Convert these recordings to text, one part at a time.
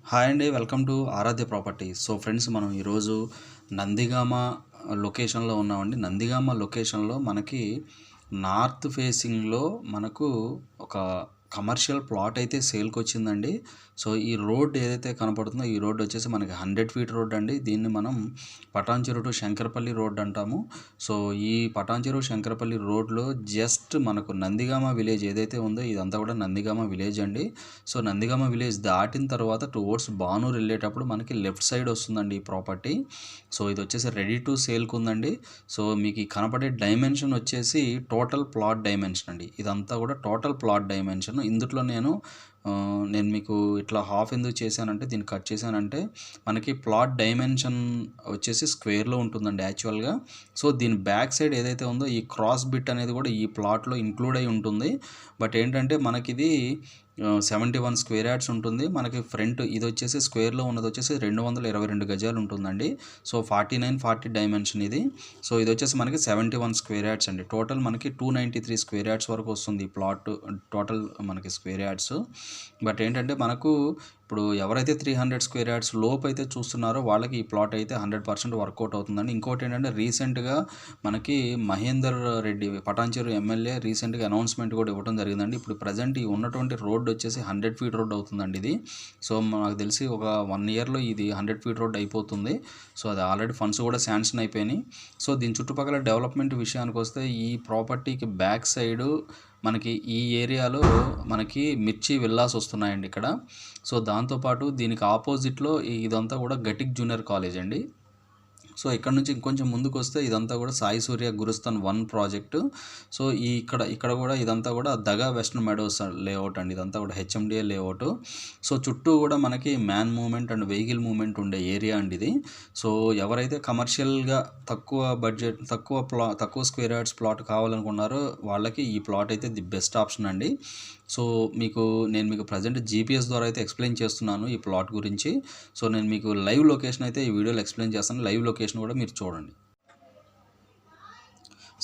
Hi అండి, welcome to Aaradhya properties. So friends, మనం ఈరోజు నందిగామ లొకేషన్లో ఉన్నామండి. నందిగామ లొకేషన్లో మనకి నార్త్ ఫేసింగ్లో మనకు ఒక కమర్షియల్ ప్లాట్ అయితే సేల్కి వచ్చిందండి. సో ఈ రోడ్ ఏదైతే కనపడుతుందో ఈ రోడ్ వచ్చేసి మనకి 100 ఫీట్ రోడ్ అండి. దీన్ని మనం పటాన్చెరు టు శంకరపల్లి రోడ్ అంటాము. సో ఈ పటాన్చెరు శంకరపల్లి రోడ్లో జస్ట్ మనకు నందిగామ విలేజ్ ఏదైతే ఉందో ఇదంతా కూడా నందిగామ విలేజ్ అండి. సో నందిగామ విలేజ్ దాటిన తర్వాత టువర్డ్స్ బానూరు వెళ్ళేటప్పుడు మనకి లెఫ్ట్ సైడ్ వస్తుందండి ఈ ప్రాపర్టీ. సో ఇది వచ్చేసి రెడీ టు సేల్కి ఉందండి. సో మీకు ఈ కనపడే డైమెన్షన్ వచ్చేసి టోటల్ ప్లాట్ డైమెన్షన్ అండి. ఇదంతా కూడా టోటల్ ప్లాట్ డైమెన్షన్. ఇందులో నేను మీకు ఇట్లా హాఫ్ ఎందుకు చేశానంటే, దీన్ని కట్ చేశానంటే మనకి ప్లాట్ డైమెన్షన్ వచ్చేసి స్క్వేర్లో ఉంటుందండి యాక్చువల్గా. సో దీని బ్యాక్ సైడ్ ఏదైతే ఉందో ఈ క్రాస్ బిట్ అనేది కూడా ఈ ప్లాట్లో ఇంక్లూడ్ అయి ఉంటుంది. బట్ ఏంటంటే మనకి ఇది 71 స్క్వేర్ యార్డ్స్ ఉంటుంది. మనకి ఫ్రంట్ ఇది వచ్చేసి స్క్వేర్లో ఉన్నది వచ్చేసి 222 గజాలు ఉంటుందండి. సో 49-40 డైమెన్షన్ ఇది. సో ఇది వచ్చేసి మనకి 71 స్క్వేర్ యార్డ్స్ అండి. టోటల్ మనకి 293 స్క్వేర్ యార్డ్స్ వరకు వస్తుంది ఈ ప్లాట్ టోటల్ మనకి స్క్వేర్ యార్డ్స్. బట్ ఏంటంటే మనకు ఇప్పుడు ఎవరైతే 300 స్క్వేర్ యార్డ్స్ లోపు అయితే చూస్తున్నారో వాళ్ళకి ఈ ప్లాట్ అయితే 100% వర్కౌట్ అవుతుందండి. ఇంకోటి ఏంటంటే రీసెంట్గా మనకి మహేందర్ రెడ్డి పటాన్చెరు ఎమ్మెల్యే రీసెంట్గా అనౌన్స్మెంట్ కూడా ఇవ్వడం జరిగిందండి. ఇప్పుడు ప్రజెంట్ ఈ ఉన్నటువంటి రోడ్ వచ్చేసి 100 ఫీట్ రోడ్ అవుతుందండి ఇది. సో నాకు తెలిసి ఒక 1 ఇయర్లో ఇది 100 ఫీట్ రోడ్ అయిపోతుంది. సో అది ఆల్రెడీ ఫండ్స్ కూడా శాంక్షన్ అయిపోయినాయి. సో దీని చుట్టుపక్కల డెవలప్మెంట్ విషయానికి వస్తే ఈ ప్రాపర్టీకి బ్యాక్ సైడు మనకి ఈ ఏరియాలో మనకి మిర్చి విల్లాస్ వస్తున్నాయండి ఇక్కడ. సో దాంతోపాటు దీనికి ఆపోజిట్లో ఇదంతా కూడా గటిక్ జూనియర్ కాలేజ్ అండి. సో ఇక్కడ నుంచి ఇంకొంచెం ముందుకు వస్తే ఇదంతా కూడా సాయి సూర్య గురుస్థాన్ 1 ప్రాజెక్టు. సో ఇక్కడ కూడా ఇదంతా కూడా దగా వెస్టర్న్ మెడోస్ లేఅవుట్ అండి. ఇదంతా కూడా హెచ్ఎండిఏ లేఅవుట్. సో చుట్టూ కూడా మనకి man movement and vehicle movement ఉండే ఏరియా అండి ఇది. సో ఎవరైతే కమర్షియల్గా తక్కువ బడ్జెట్ తక్కువ స్క్వేర్ యార్డ్స్ ప్లాట్ కావాలనుకున్నారో వాళ్ళకి ఈ ప్లాట్ అయితే ది బెస్ట్ ఆప్షన్ అండి. సో నేను మీకు ప్రజెంట్ జీపీఎస్ ద్వారా అయితే ఎక్స్ప్లెయిన్ చేస్తున్నాను ఈ ప్లాట్ గురించి. సో నేను మీకు లైవ్ లొకేషన్ అయితే ఈ వీడియోలో ఎక్స్ప్లెయిన్ చేస్తాను. లైవ్ లొకేషన్ కూడా మీరు చూడండి.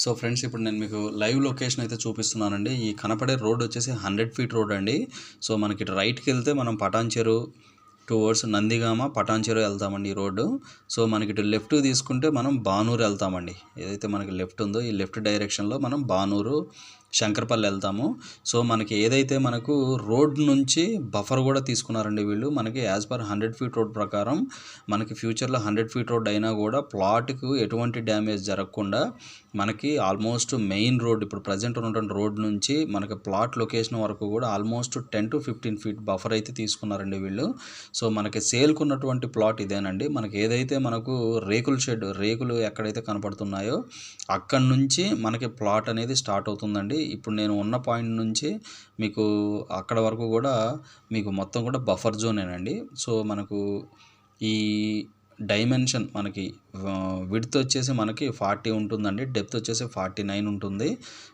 సో ఫ్రెండ్స్, ఇప్పుడు నేను మీకు లైవ్ లొకేషన్ అయితే చూపిస్తున్నానండి. ఈ కనపడే రోడ్ వచ్చేసి 100 ఫీట్ రోడ్ అండి. సో మనకి రైట్కి వెళ్తే మనం పటాన్చెరు టువర్డ్స్ నందిగామ పటాన్చెరు వెళ్తామండి ఈ రోడ్డు. సో మనకి ఇటు లెఫ్ట్ తీసుకుంటే మనం బానూరు వెళ్తామండి. ఏదైతే మనకి లెఫ్ట్ ఉందో ఈ లెఫ్ట్ డైరెక్షన్లో మనం బానూరు శంకరపల్లి వెళ్తాము. సో మనకి ఏదైతే మనకు రోడ్ నుంచి బఫర్ కూడా తీసుకున్నారండి వీళ్ళు. మనకి యాజ్ పర్ 100 ఫీట్ రోడ్ ప్రకారం మనకి ఫ్యూచర్లో 100 ఫీట్ రోడ్ అయినా కూడా ప్లాట్కు ఎటువంటి డ్యామేజ్ జరగకుండా మనకి ఆల్మోస్ట్ మెయిన్ రోడ్ ఇప్పుడు ప్రజెంట్ ఉన్నటువంటి రోడ్ నుంచి మనకి ప్లాట్ లొకేషన్ వరకు కూడా ఆల్మోస్ట్ 10 to 15 ఫీట్ బఫర్ అయితే తీసుకున్నారండి వీళ్ళు. సో మనకి సేల్కు ఉన్నటువంటి ప్లాట్ ఇదేనండి. మనకి ఏదైతే మనకు రేకులు ఎక్కడైతే కనపడుతున్నాయో అక్కడి నుంచి మనకి ప్లాట్ అనేది స్టార్ట్ అవుతుందండి. ఇప్పుడు నేను ఉన్న పాయింట్ నుంచి మీకు అక్కడ వరకు కూడా మీకు మొత్తం కూడా బఫర్ జోనేనండి. సో మనకు ఈ డైమెన్షన్ మనకి విడ్త్ వచ్చేసి మనకి 40 ఉంటుందండి, డెప్త్ వచ్చేసి 49 ఉంటుంది.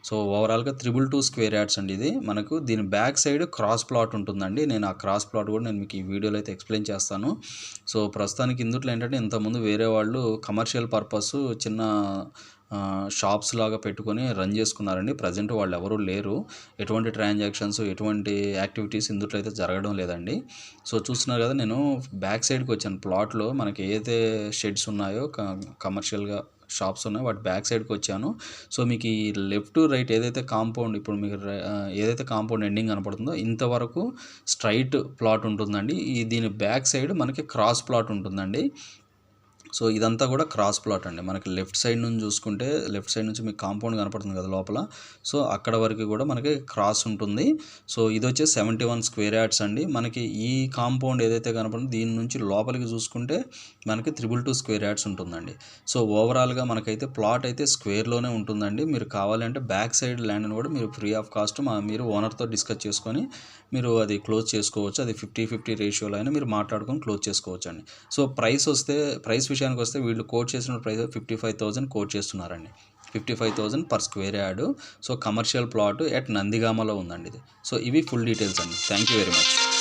సో ఓవరాల్గా 222 స్క్వేర్ యార్డ్స్ అండి ఇది. మనకు దీని బ్యాక్ సైడ్ క్రాస్ ప్లాట్ ఉంటుందండి. నేను ఆ క్రాస్ ప్లాట్ కూడా నేను మీకు ఈ వీడియోలో అయితే ఎక్స్ప్లెయిన్ చేస్తాను. సో ప్రస్తుతానికి ఇందులో ఏంటంటే ఇంతకుముందు వేరే వాళ్ళు కమర్షియల్ పర్పస్ చిన్న షాప్స్ లాగా పెట్టుకొని రన్ చేసుకున్నారండి. ప్రజెంట్ వాళ్ళు ఎవరూ లేరు. ఎటువంటి ట్రాన్సాక్షన్స్ ఎటువంటి యాక్టివిటీస్ ఇందులో అయితే జరగడం లేదండి. సో చూస్తున్నారు కదా, నేను బ్యాక్ సైడ్కి వచ్చాను. ప్లాట్లో మనకి ఏదైతే షెడ్స్ ఉన్నాయో కమర్షియల్గా షాప్స్ ఉన్నాయో వాటి బ్యాక్ సైడ్కి వచ్చాను. సో మీకు ఈ లెఫ్ట్ రైట్ ఏదైతే కాంపౌండ్ ఇప్పుడు మీకు ఏదైతే కాంపౌండ్ ఎండింగ్ కనపడుతుందో ఇంతవరకు స్ట్రైట్ ప్లాట్ ఉంటుందండి. దీని బ్యాక్ సైడ్ మనకి క్రాస్ ప్లాట్ ఉంటుందండి. సో ఇదంతా కూడా క్రాస్ ప్లాట్ అండి. మనకి లెఫ్ట్ సైడ్ నుంచి చూసుకుంటే లెఫ్ట్ సైడ్ నుంచి మీకు కాంపౌండ్ కనపడుతుంది కదా లోపల. సో అక్కడ వరకు కూడా మనకి క్రాస్ ఉంటుంది. సో ఇది వచ్చేసి 71 స్క్వేర్ యార్డ్స్ అండి. మనకి ఈ కాంపౌండ్ ఏదైతే కనపడుతుందో దీని నుంచి లోపలికి చూసుకుంటే మనకి 222 స్క్వేర్ యార్డ్స్ ఉంటుందండి. సో ఓవరాల్గా మనకైతే ప్లాట్ అయితే స్క్వేర్లోనే ఉంటుందండి. మీరు కావాలంటే బ్యాక్ సైడ్ ల్యాండ్ని కూడా మీరు ఫ్రీ ఆఫ్ కాస్ట్ మీరు ఓనర్తో డిస్కస్ చేసుకొని మీరు అది క్లోజ్ చేసుకోవచ్చు. అది 50-50 రేషియోలో అయినా మీరు మాట్లాడుకొని క్లోజ్ చేసుకోవచ్చు అండి. సో ప్రైస్ విషయానికి వస్తే వీళ్ళు కోట్ చేసిన ప్రైస్ 55,000 కోట్ చేస్తున్నారండి. 55,000 per square yard. So commercial plot at నందిగామలో ఉందండి ఇది. సో ఇవి ఫుల్ డీటెయిల్స్ అండి. Thank you very much.